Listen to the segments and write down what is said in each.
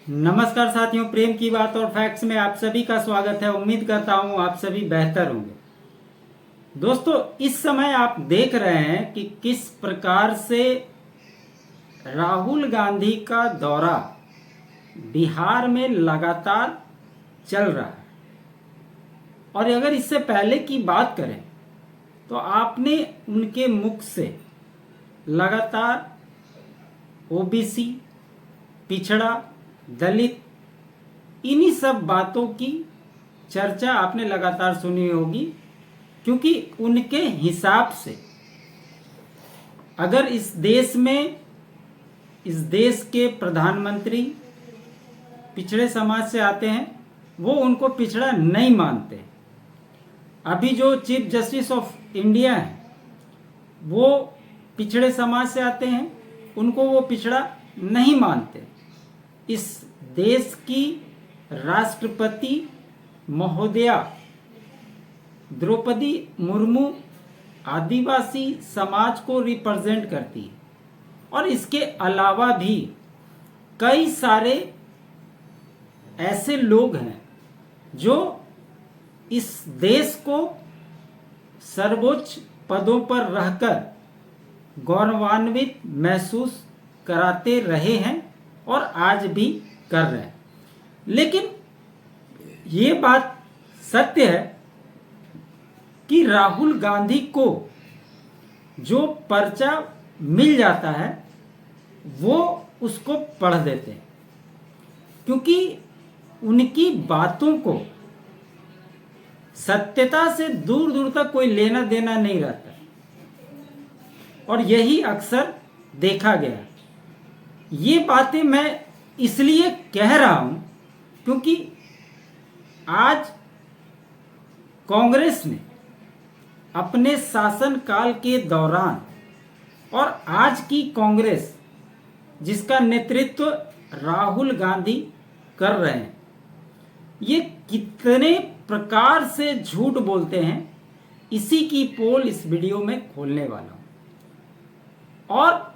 नमस्कार साथियों, प्रेम की बात और फैक्ट्स में आप सभी का स्वागत है। उम्मीद करता हूं आप सभी बेहतर होंगे। दोस्तों, इस समय आप देख रहे हैं कि किस प्रकार से राहुल गांधी का दौरा बिहार में लगातार चल रहा है। और अगर इससे पहले की बात करें तो आपने उनके मुख से लगातार ओबीसी, पिछड़ा, दलित, इन्हीं सब बातों की चर्चा आपने लगातार सुनी होगी, क्योंकि उनके हिसाब से अगर इस देश के प्रधानमंत्री पिछड़े समाज से आते हैं, वो उनको पिछड़ा नहीं मानते। अभी जो चीफ जस्टिस ऑफ इंडिया हैं, वो पिछड़े समाज से आते हैं, उनको वो पिछड़ा नहीं मानते। इस देश की राष्ट्रपति महोदया द्रौपदी मुर्मू आदिवासी समाज को रिप्रेजेंट करती है। और इसके अलावा भी कई सारे ऐसे लोग हैं जो इस देश को सर्वोच्च पदों पर रहकर गौरवान्वित महसूस कराते रहे हैं और आज भी कर रहे हैं। लेकिन ये बात सत्य है कि राहुल गांधी को जो पर्चा मिल जाता है वो उसको पढ़ देते हैं, क्योंकि उनकी बातों को सत्यता से दूर दूर तक कोई लेना देना नहीं रहता। और यही अक्सर देखा गया। ये बातें मैं इसलिए कह रहा हूं क्योंकि आज कांग्रेस ने अपने शासनकाल के दौरान और आज की कांग्रेस जिसका नेतृत्व राहुल गांधी कर रहे हैं, ये कितने प्रकार से झूठ बोलते हैं, इसी की पोल इस वीडियो में खोलने वाला हूं। और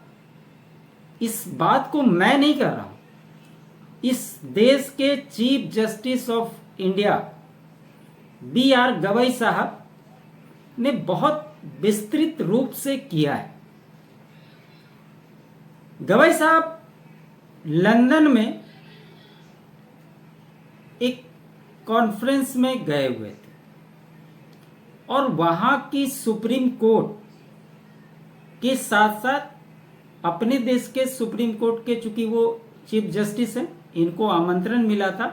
इस बात को मैं नहीं कर रहा हूं, इस देश के chief justice of India B R. Gavai साहब ने बहुत विस्तृत रूप से किया है। गवई साहब लंदन में एक कॉन्फ्रेंस में गए हुए थे और वहां की सुप्रीम कोर्ट के साथ साथ अपने देश के सुप्रीम कोर्ट के, चूंकि वो चीफ जस्टिस हैं, इनको आमंत्रण मिला था।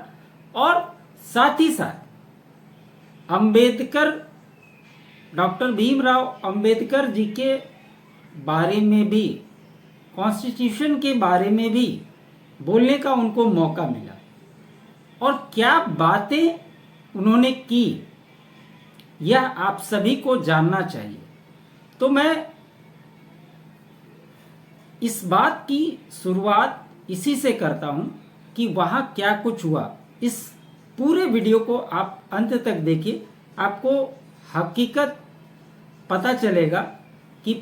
और साथ ही साथ अंबेडकर, डॉक्टर भीमराव अंबेडकर जी के बारे में भी, कॉन्स्टिट्यूशन के बारे में भी बोलने का उनको मौका मिला। और क्या बातें उन्होंने की, यह आप सभी को जानना चाहिए। तो मैं इस बात की शुरुआत इसी से करता हूं कि वहां क्या कुछ हुआ। इस पूरे वीडियो को आप अंत तक देखिए, आपको हकीकत पता चलेगा कि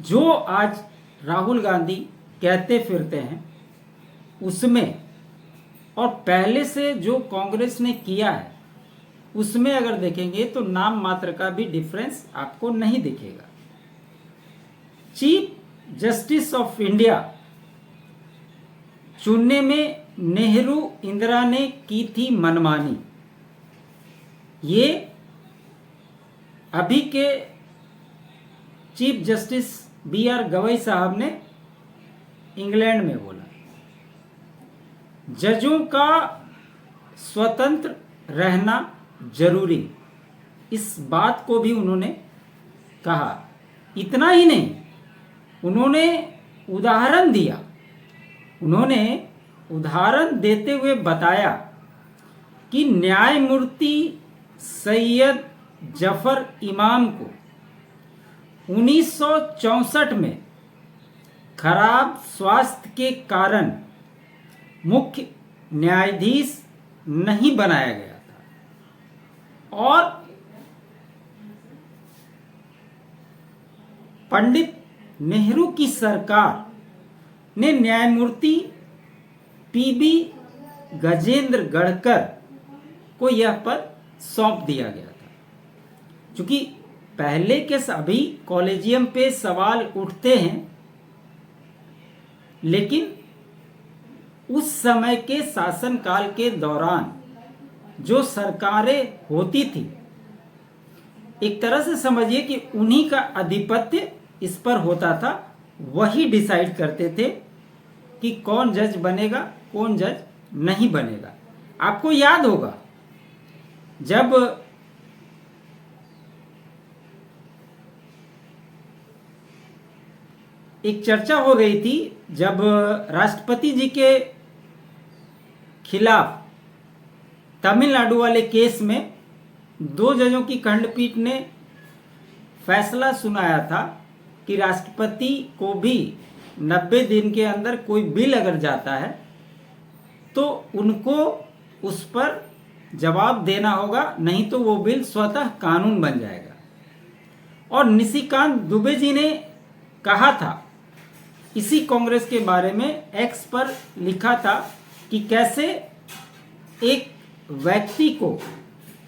जो आज राहुल गांधी कहते फिरते हैं उसमें और पहले से जो कांग्रेस ने किया है उसमें अगर देखेंगे तो नाम मात्र का भी डिफरेंस आपको नहीं दिखेगा। चीफ जस्टिस ऑफ इंडिया चुनने में नेहरू इंदिरा ने की थी मनमानी। ये अभी के चीफ जस्टिस बी.आर. गवई साहब ने इंग्लैंड में बोला। जजों का स्वतंत्र रहना जरूरी, इस बात को भी उन्होंने कहा। इतना ही नहीं, उन्होंने उदाहरण दिया। उन्होंने उदाहरण देते हुए बताया कि न्यायमूर्ति सैयद जफर इमाम को 1964 में खराब स्वास्थ्य के कारण मुख्य न्यायाधीश नहीं बनाया गया था और पंडित नेहरू की सरकार ने न्यायमूर्ति पी.बी. गजेंद्र गढ़कर को यह पद सौंप दिया गया था। क्योंकि पहले के सभी कॉलेजियम पे सवाल उठते हैं, लेकिन उस समय के शासनकाल के दौरान जो सरकारें होती थी, एक तरह से समझिए कि उन्हीं का आधिपत्य इस पर होता था। वही डिसाइड करते थे कि कौन जज बनेगा, कौन जज नहीं बनेगा। आपको याद होगा जब एक चर्चा हो रही थी, जब राष्ट्रपति जी के खिलाफ तमिलनाडु वाले केस में 2 जजों की खंडपीठ ने फैसला सुनाया था कि राष्ट्रपति को भी 90 दिन के अंदर कोई बिल अगर जाता है तो उनको उस पर जवाब देना होगा, नहीं तो वो बिल स्वतः कानून बन जाएगा। और निशिकांत दुबे जी ने कहा था, इसी कांग्रेस के बारे में एक्स पर लिखा था कि कैसे एक व्यक्ति को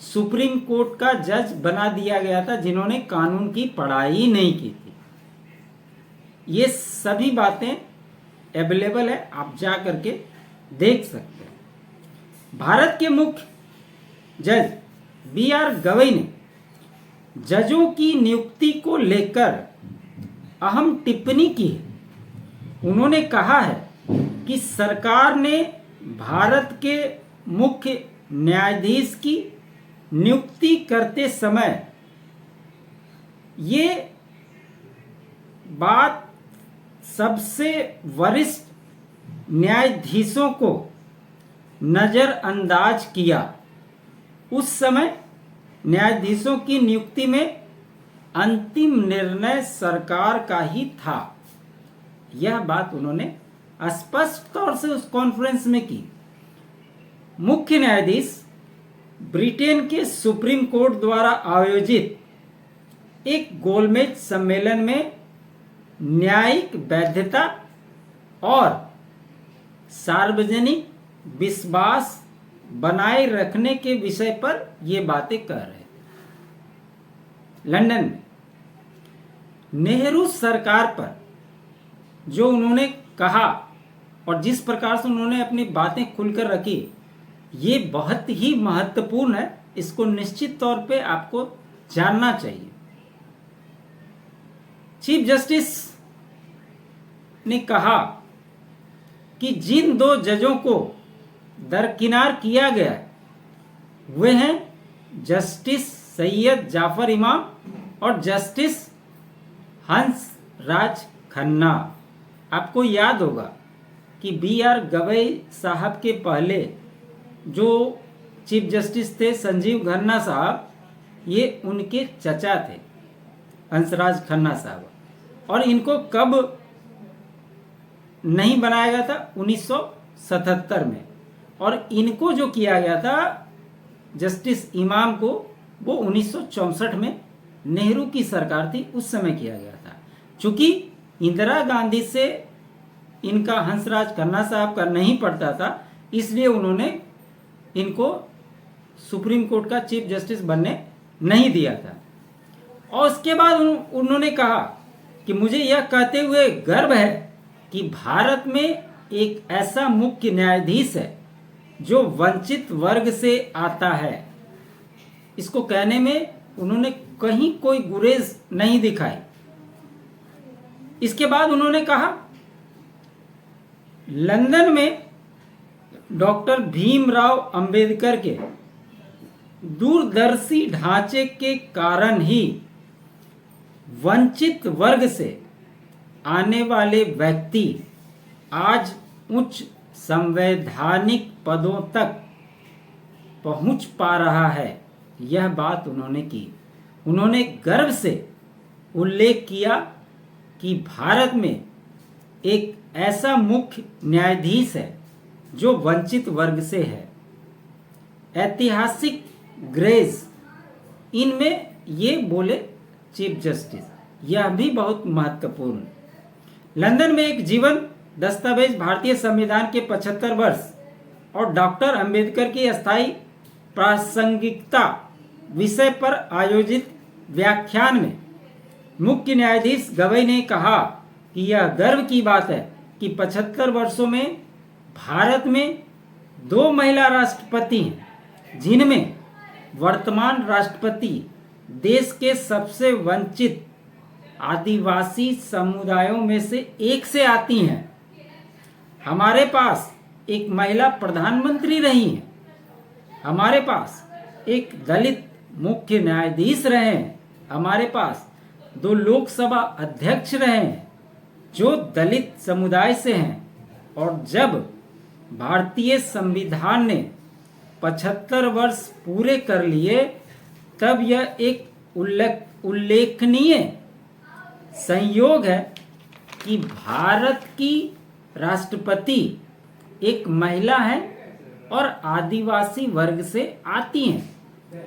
सुप्रीम कोर्ट का जज बना दिया गया था जिन्होंने कानून की पढ़ाई नहीं की थी। ये सभी बातें अवेलेबल है, आप जा करके देख सकते हैं। भारत के मुख्य जज BR गवई ने जजों की नियुक्ति को लेकर अहम टिप्पणी की है। उन्होंने कहा है कि सरकार ने भारत के मुख्य न्यायाधीश की नियुक्ति करते समय ये बात सबसे वरिष्ठ न्यायाधीशों को नज़रअंदाज किया। उस समय न्यायाधीशों की नियुक्ति में अंतिम निर्णय सरकार का ही था। यह बात उन्होंने स्पष्ट तौर से उस कॉन्फ्रेंस में की। मुख्य न्यायाधीश ब्रिटेन के सुप्रीम कोर्ट द्वारा आयोजित एक गोलमेज सम्मेलन में न्यायिक वैधता और सार्वजनिक विश्वास बनाए रखने के विषय पर ये बातें कह रहे थे। लंदन में नेहरू सरकार पर जो उन्होंने कहा और जिस प्रकार से उन्होंने अपनी बातें खुलकर रखी, ये बहुत ही महत्वपूर्ण है। इसको निश्चित तौर पे आपको जानना चाहिए। चीफ जस्टिस ने कहा कि जिन 2 जजों को दरकिनार किया गया है वे हैं जस्टिस सैयद जाफर इमाम और जस्टिस हंसराज खन्ना। आपको याद होगा कि BR गवई साहब के पहले जो चीफ जस्टिस थे संजीव खन्ना साहब, ये उनके चचा थे हंसराज खन्ना साहब। और इनको कब नहीं बनाया गया था? 1977 में। और इनको जो किया गया था जस्टिस इमाम को, वो 1964 में नेहरू की सरकार थी, उस समय किया गया था। चूंकि इंदिरा गांधी से इनका हंसराज खन्ना साहब का नहीं पड़ता था, इसलिए उन्होंने इनको सुप्रीम कोर्ट का चीफ जस्टिस बनने नहीं दिया था। और उसके बाद उन्होंने कहा कि मुझे यह कहते हुए गर्व है कि भारत में एक ऐसा मुख्य न्यायाधीश है जो वंचित वर्ग से आता है। इसको कहने में उन्होंने कहीं कोई गुरेज नहीं दिखाई। इसके बाद उन्होंने कहा, लंदन में डॉक्टर भीमराव अंबेडकर के दूरदर्शी ढांचे के कारण ही वंचित वर्ग से आने वाले व्यक्ति आज उच्च संवैधानिक पदों तक पहुंच पा रहा है। यह बात उन्होंने की। उन्होंने गर्व से उल्लेख किया कि भारत में एक ऐसा मुख्य न्यायाधीश है जो वंचित वर्ग से है। ऐतिहासिक ग्रेस इनमें ये बोले चीफ जस्टिस, यह भी बहुत महत्वपूर्ण। लंदन में एक जीवन दस्तावेज भारतीय संविधान के 75 वर्ष और डॉक्टर अंबेडकर की अस्थायी प्रासंगिकता विषय पर आयोजित व्याख्यान में मुख्य न्यायाधीश गवई ने कहा कि यह गर्व की बात है कि 75 वर्षों में भारत में 2 महिला राष्ट्रपति हैं, जिनमें वर्तमान राष्ट्रपति देश के सबसे वंचित आदिवासी समुदायों में से एक से आती हैं। हमारे पास एक महिला प्रधानमंत्री रही हैं। हमारे पास एक दलित मुख्य न्यायाधीश रहे हैं। हमारे पास 2 लोकसभा अध्यक्ष रहे हैं जो दलित समुदाय से हैं। और जब भारतीय संविधान ने 75 वर्ष पूरे कर लिए तब यह एक उल्लेखनीय संयोग है कि भारत की राष्ट्रपति एक महिला है और आदिवासी वर्ग से आती हैं।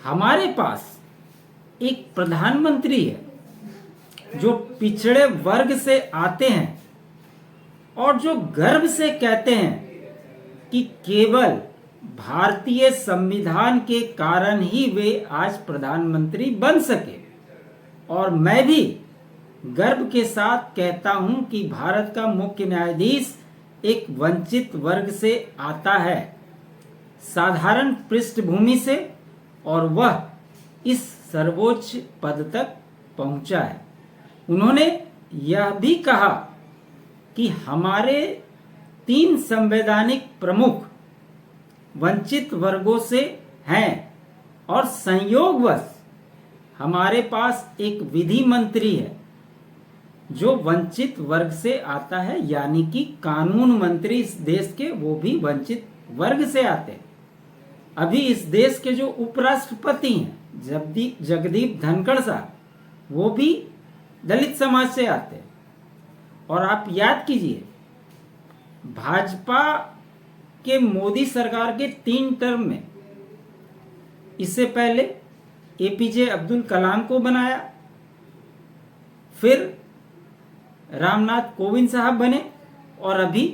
हमारे पास एक प्रधानमंत्री है जो पिछड़े वर्ग से आते हैं और जो गर्व से कहते हैं कि केवल भारतीय संविधान के कारण ही वे आज प्रधानमंत्री बन सके। और मैं भी गर्व के साथ कहता हूं कि भारत का मुख्य न्यायाधीश एक वंचित वर्ग से आता है, साधारण पृष्ठभूमि से, और वह इस सर्वोच्च पद तक पहुंचा है। उन्होंने यह भी कहा कि हमारे 3 संवैधानिक प्रमुख वंचित वर्गों से हैं और संयोगवश हमारे पास एक विधि मंत्री है जो वंचित वर्ग से आता है, यानी कि कानून मंत्री इस देश के वो भी वंचित वर्ग से आते हैं। अभी इस देश के जो उपराष्ट्रपति हैं जगदीप धनखड़ साहब, वो भी दलित समाज से आते हैं। और आप याद कीजिए, भाजपा के मोदी सरकार के 3 टर्म में इससे पहले एपीजे अब्दुल कलाम को बनाया, फिर रामनाथ कोविंद साहब बने और अभी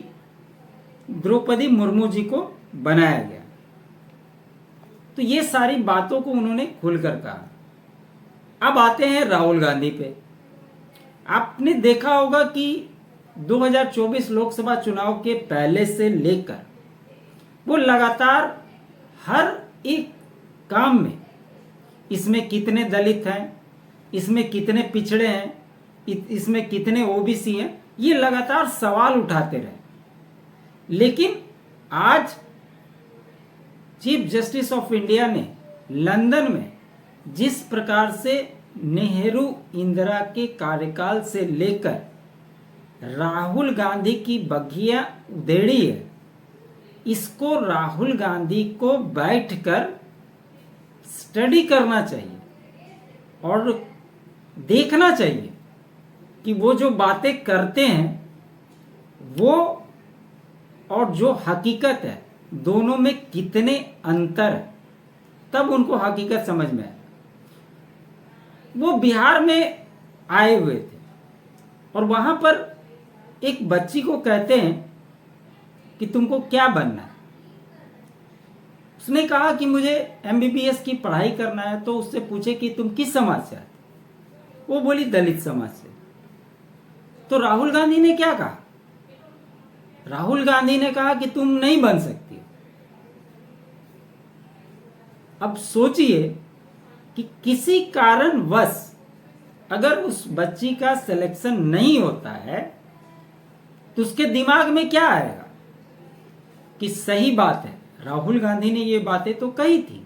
द्रौपदी मुर्मू जी को बनाया गया। तो ये सारी बातों को उन्होंने खुलकर कहा। अब आते हैं राहुल गांधी पे। आपने देखा होगा कि 2024 लोकसभा चुनाव के पहले से लेकर वो लगातार हर एक काम में, इसमें कितने दलित हैं, इसमें कितने पिछड़े हैं, इसमें कितने ओबीसी हैं, ये लगातार सवाल उठाते रहे। लेकिन आज चीफ जस्टिस ऑफ इंडिया ने लंदन में जिस प्रकार से नेहरू इंदिरा के कार्यकाल से लेकर राहुल गांधी की बगिया उधेड़ी है, इसको राहुल गांधी को बैठकर स्टडी करना चाहिए और देखना चाहिए कि वो जो बातें करते हैं वो और जो हकीकत है दोनों में कितने अंतर है, तब उनको हकीकत समझ में आए। वो बिहार में आए हुए थे और वहां पर एक बच्ची को कहते हैं कि तुमको क्या बनना है। उसने कहा कि मुझे एमबीबीएस की पढ़ाई करना है। तो उससे पूछे कि तुम किस समाज से आते, वो बोली दलित समाज से। तो राहुल गांधी ने क्या कहा? राहुल गांधी ने कहा कि तुम नहीं बन सकती। अब सोचिए कि किसी कारणवश अगर उस बच्ची का सिलेक्शन नहीं होता है तो उसके दिमाग में क्या आएगा कि सही बात है, राहुल गांधी ने ये बातें तो कही थी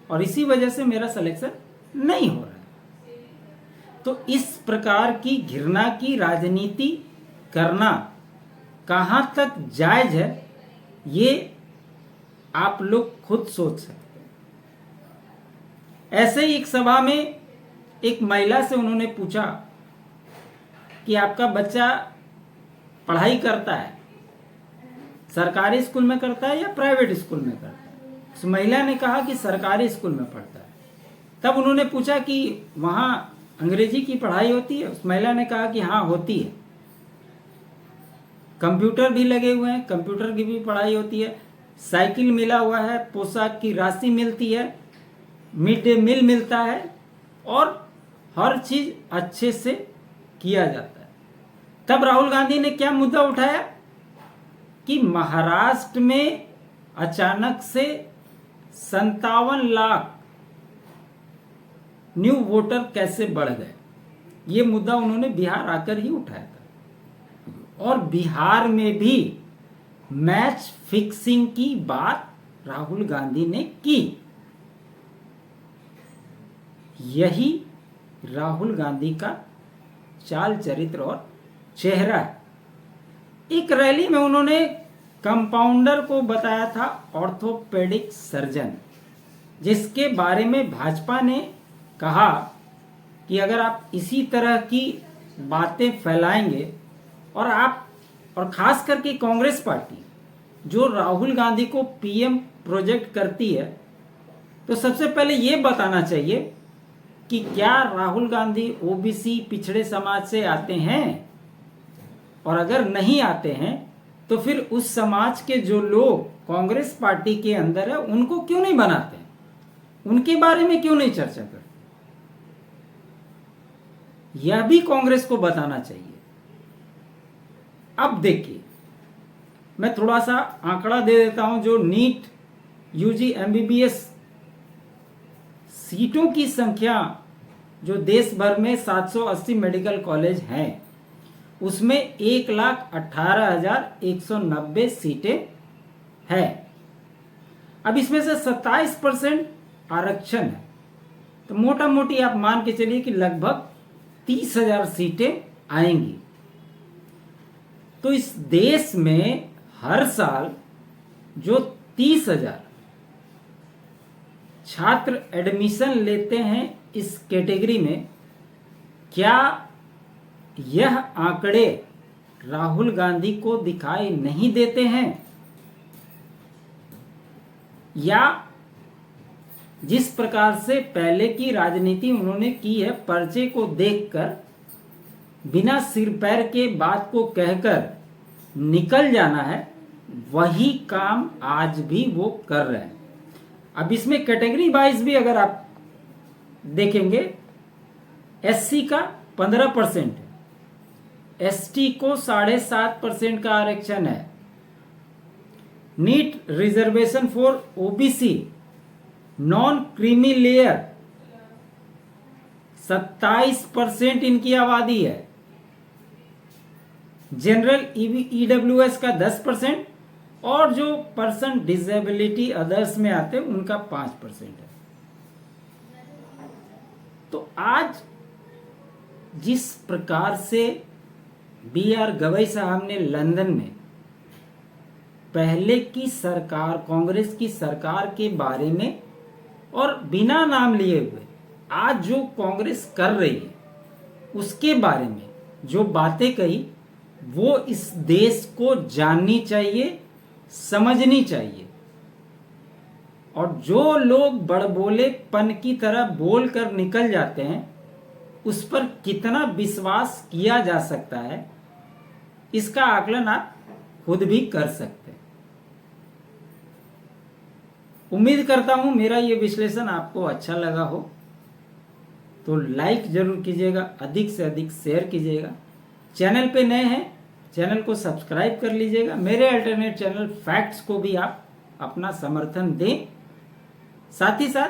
और इसी वजह से मेरा सिलेक्शन नहीं हो रहा है। तो इस प्रकार की घृणा की राजनीति करना कहां तक जायज है, ये आप लोग खुद सोच सकते हैं। ऐसे ही एक सभा में एक महिला से उन्होंने पूछा कि आपका बच्चा पढ़ाई करता है, सरकारी स्कूल में करता है या प्राइवेट स्कूल में करता है? उस महिला ने कहा कि सरकारी स्कूल में पढ़ता है। तब उन्होंने पूछा कि वहां अंग्रेजी की पढ़ाई होती है? उस महिला ने कहा कि हाँ होती है, कंप्यूटर भी लगे हुए हैं, कंप्यूटर की भी पढ़ाई होती है, साइकिल मिला हुआ है, पोशाक की राशि मिलती है, मिड डे मील मिलता है और हर चीज अच्छे से किया जाता है। तब राहुल गांधी ने क्या मुद्दा उठाया कि महाराष्ट्र में अचानक से 57 लाख न्यू वोटर कैसे बढ़ गए। ये मुद्दा उन्होंने बिहार आकर ही उठाया था और बिहार में भी मैच फिक्सिंग की बात राहुल गांधी ने की। यही राहुल गांधी का चाल चरित्र और चेहरा है। एक रैली में उन्होंने कंपाउंडर को बताया था ऑर्थोपेडिक सर्जन, जिसके बारे में भाजपा ने कहा कि अगर आप इसी तरह की बातें फैलाएंगे और खास करके कांग्रेस पार्टी जो राहुल गांधी को पीएम प्रोजेक्ट करती है, तो सबसे पहले ये बताना चाहिए कि क्या राहुल गांधी ओबीसी पिछड़े समाज से आते हैं, और अगर नहीं आते हैं तो फिर उस समाज के जो लोग कांग्रेस पार्टी के अंदर है उनको क्यों नहीं बनाते, उनके बारे में क्यों नहीं चर्चा करते। यह भी कांग्रेस को बताना चाहिए। अब देखिए, मैं थोड़ा सा आंकड़ा दे देता हूं। जो नीट यूजी एमबीबीएस सीटों की संख्या जो देश भर में 780 मेडिकल कॉलेज हैं, उसमें 1,18,190 सीटें हैं। अब इसमें से 27% आरक्षण है, तो मोटा मोटी आप मान के चलिए कि लगभग 30,000 सीटें आएंगी। तो इस देश में हर साल जो 30,000 छात्र एडमिशन लेते हैं इस कैटेगरी में, क्या यह आंकड़े राहुल गांधी को दिखाई नहीं देते हैं? या जिस प्रकार से पहले की राजनीति उन्होंने की है, पर्चे को देखकर बिना सिर पैर के बात को कहकर निकल जाना है, वही काम आज भी वो कर रहे हैं। अब इसमें कैटेगरी वाइज भी अगर आप देखेंगे, एससी का 15% है, एसटी को 7.5% का आरक्षण है, NEET reservation for OBC non creamy layer 27% इनकी आबादी है, जनरल ईडब्ल्यूएस का 10% और जो पर्सन डिसेबिलिटी अदर्स में आते हैं उनका 5% है। तो आज जिस प्रकार से BR गवई साहब ने लंदन में पहले की सरकार, कांग्रेस की सरकार के बारे में और बिना नाम लिए हुए आज जो कांग्रेस कर रही है उसके बारे में जो बातें कही, वो इस देश को जाननी चाहिए, समझनी चाहिए। और जो लोग बड़बोलेपन की तरह बोलकर निकल जाते हैं, उस पर कितना विश्वास किया जा सकता है, इसका आकलन आप खुद भी कर सकते हैं। उम्मीद करता हूं मेरा ये विश्लेषण आपको अच्छा लगा हो, तो लाइक जरूर कीजिएगा, अधिक से अधिक शेयर कीजिएगा। चैनल पे नए हैं, चैनल को सब्सक्राइब कर लीजिएगा। मेरे अल्टरनेट चैनल फैक्ट्स को भी आप अपना समर्थन दें। साथ ही साथ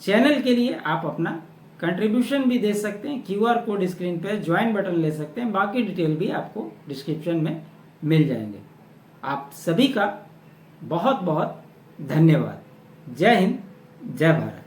चैनल के लिए आप अपना कंट्रीब्यूशन भी दे सकते हैं। QR कोड स्क्रीन पे, ज्वाइन बटन ले सकते हैं। बाकी डिटेल भी आपको डिस्क्रिप्शन में मिल जाएंगे। आप सभी का बहुत बहुत धन्यवाद। जय हिंद, जय भारत।